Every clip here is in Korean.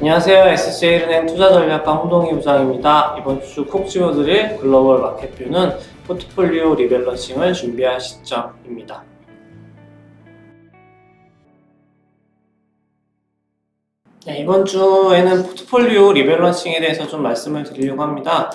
안녕하세요. SJ은행 투자전략가 홍동희 부장입니다. 이번 주 콕 집어드릴 글로벌 마켓뷰는 포트폴리오 리밸런싱을 준비할 시점입니다. 네, 이번 주에는 포트폴리오 리밸런싱에 대해서 좀 말씀을 드리려고 합니다.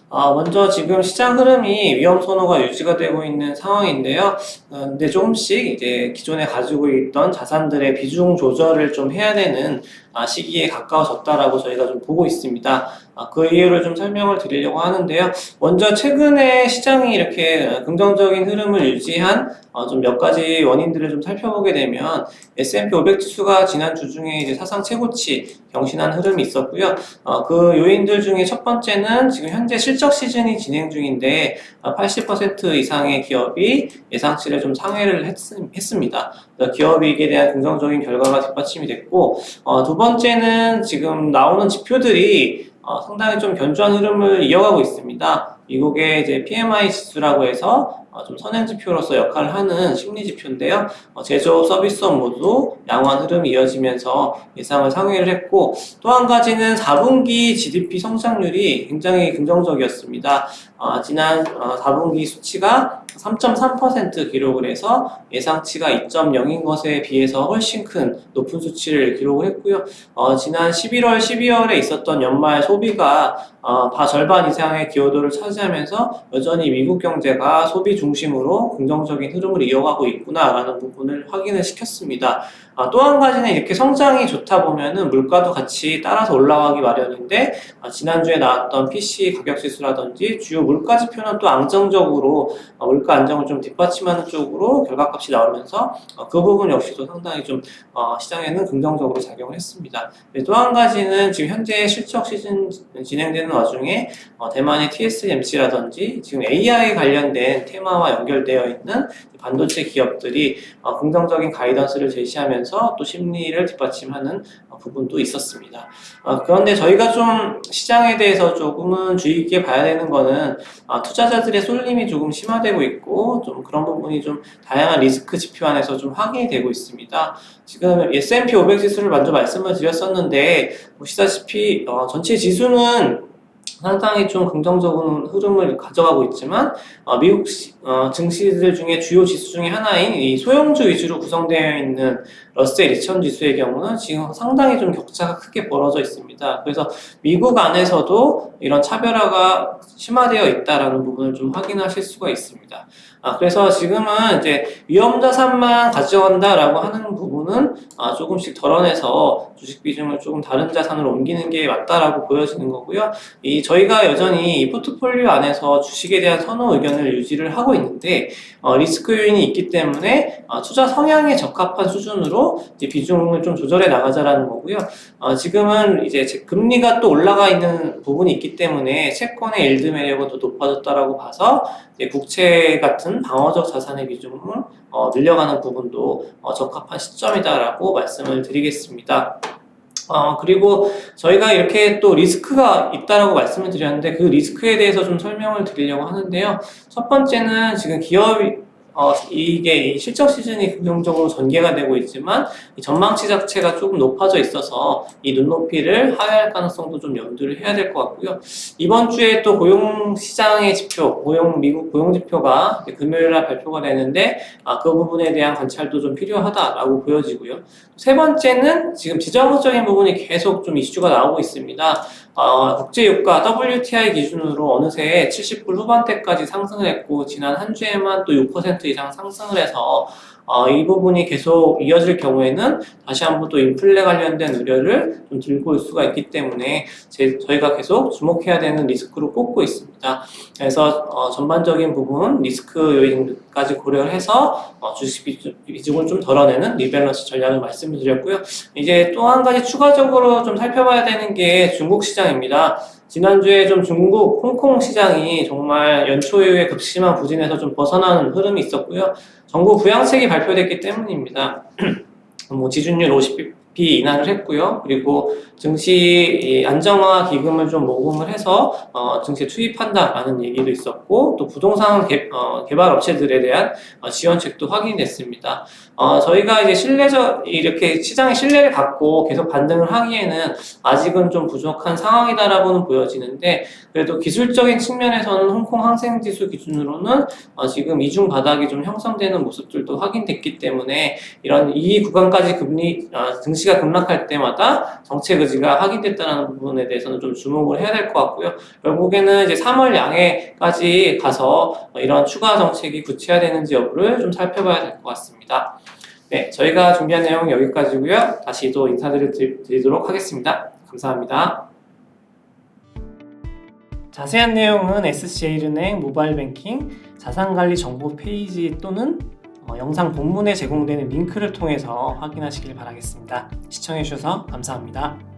먼저 지금 시장 흐름이 위험 선호가 유지가 되고 있는 상황인데요. 근데 조금씩 이제 기존에 가지고 있던 자산들의 비중 조절을 좀 해야 되는 시기에 가까워졌다라고 저희가 좀 보고 있습니다. 그 이유를 좀 설명을 드리려고 하는데요. 먼저 최근에 시장이 이렇게 긍정적인 흐름을 유지한 좀 몇 가지 원인들을 좀 살펴보게 되면 S&P 500 지수가 지난 주 중에 이제 사상 최고치 경신한 흐름이 있었고요. 그 요인들 중에 첫 번째는 지금 현재 실적 시즌이 진행 중인데 80% 이상의 기업이 예상치를 좀 상회를 했습니다. 기업이익에 대한 긍정적인 결과가 뒷받침이 됐고, 두 번째는 지금 나오는 지표들이 상당히 좀 견조한 흐름을 이어가고 있습니다. 미국의 이제 PMI 지수라고 해서 좀 선행지표로서 역할을 하는 심리지표인데요. 제조업, 서비스업 모두 양호한 흐름이 이어지면서 예상을 상회를 했고, 또 한 가지는 4분기 GDP 성장률이 굉장히 긍정적이었습니다. 지난 4분기 수치가 3.3% 기록을 해서 예상치가 2.0인 것에 비해서 훨씬 큰 높은 수치를 기록을 했고요. 지난 11월, 12월에 있었던 연말 소비가 절반 이상의 기여도를 차지하면서 여전히 미국 경제가 소비 중심으로 긍정적인 흐름을 이어가고 있구나라는 부분을 확인을 시켰습니다. 또 한 가지는 이렇게 성장이 좋다 보면은 물가도 같이 따라서 올라가기 마련인데, 지난주에 나왔던 PC 가격 지수라든지 주요 물가 지표는 또 안정적으로 물가 안정을 좀 뒷받침하는 쪽으로 결과값이 나오면서 그 부분 역시도 상당히 좀 시장에는 긍정적으로 작용을 했습니다. 또 한 가지는 지금 현재 실적 시즌 진행되는 와중에 대만의 TSMC라든지 지금 AI 관련된 테마와 연결되어 있는 반도체 기업들이 긍정적인 가이던스를 제시하면서 또 심리를 뒷받침하는 부분도 있었습니다. 그런데 저희가 좀 시장에 대해서 조금은 주의 깊게 봐야 되는 거는 투자자들의 쏠림이 조금 심화되고 있고 좀 그런 부분이 좀 다양한 리스크 지표 안에서 좀 확인이 되고 있습니다. 지금 S&P 500 지수를 먼저 말씀을 드렸었는데 보시다시피 전체 지수는 상당히 좀 긍정적인 흐름을 가져가고 있지만 미국 증시들 중에 주요 지수 중에 하나인 이 소형주 위주로 구성되어 있는 러셀 2000 지수의 경우는 지금 상당히 좀 격차가 크게 벌어져 있습니다. 그래서 미국 안에서도 이런 차별화가 심화되어 있다라는 부분을 좀 확인하실 수가 있습니다. 그래서 지금은 이제 위험 자산만 가져간다라고 하는 부분은 조금씩 덜어내서 주식 비중을 조금 다른 자산으로 옮기는 게 맞다라고 보여지는 거고요. 저희가 여전히 이 포트폴리오 안에서 주식에 대한 선호 의견을 유지를 하고 있는데 리스크 요인이 있기 때문에 투자 성향에 적합한 수준으로 이제 비중을 좀 조절해 나가자라는 거고요. 지금은 이제 금리가 또 올라가 있는 부분이 있기 때문에 채권의 일드 매력은 더 높아졌다라고 봐서 이제 국채 같은 방어적 자산의 비중을 늘려가는 부분도 적합한 시점이다라고 말씀을 드리겠습니다. 그리고 저희가 이렇게 또 리스크가 있다라고 말씀을 드렸는데 그 리스크에 대해서 좀 설명을 드리려고 하는데요. 첫 번째는 지금 기업이 이게 실적 시즌이 긍정적으로 전개가 되고 있지만 이 전망치 자체가 조금 높아져 있어서 이 눈높이를 하회할 가능성도 좀 염두를 해야 될 것 같고요. 이번 주에 또 고용시장의 지표, 미국 고용지표가 금요일날 발표가 되는데 그 부분에 대한 관찰도 좀 필요하다라고 보여지고요. 세 번째는 지금 지정학적인 부분이 계속 좀 이슈가 나오고 있습니다. 국제유가 WTI 기준으로 어느새 70불 후반대까지 상승을 했고 지난 한 주에만 또 6% 이상 상승을 해서 이 부분이 계속 이어질 경우에는 다시 한번 또 인플레 관련된 우려를 좀 들고 올 수가 있기 때문에 저희가 계속 주목해야 되는 리스크로 꼽고 있습니다. 그래서 전반적인 부분 리스크 요인까지 고려를 해서 주식 비중을 좀 덜어내는 리밸런스 전략을 말씀을 드렸고요. 이제 또 한 가지 추가적으로 좀 살펴봐야 되는 게 중국 시장입니다. 지난주에 좀 중국, 홍콩 시장이 정말 연초 이후에 극심한 부진에서 좀 벗어나는 흐름이 있었고요. 정부 부양책이 발표됐기 때문입니다. 지준율 인하를 했고요. 그리고 증시 안정화 기금을 좀 모금을 해서 증시에 투입한다라는 얘기도 있었고, 또 부동산 개발 업체들에 대한 지원책도 확인됐습니다. 저희가 이제 이렇게 시장의 신뢰를 갖고 계속 반등을 하기에는 아직은 좀 부족한 상황이다라고는 보여지는데, 그래도 기술적인 측면에서는 홍콩 항생지수 기준으로는 지금 이중 바닥이 좀 형성되는 모습들도 확인됐기 때문에, 이런 이 구간까지 증시가 급락할 때마다 정책 의지가 확인됐다는 부분에 대해서는 좀 주목을 해야 될 것 같고요. 결국에는 이제 3월 양해까지 가서 이런 추가 정책이 구체화되는지 여부를 좀 살펴봐야 될 것 같습니다. 네, 저희가 준비한 내용은 여기까지고요. 다시 또 인사드리도록 하겠습니다. 감사합니다. 자세한 내용은 SCA은행 모바일 뱅킹 자산관리 정보 페이지 또는 영상 본문에 제공되는 링크를 통해서 확인하시길 바라겠습니다. 시청해주셔서 감사합니다.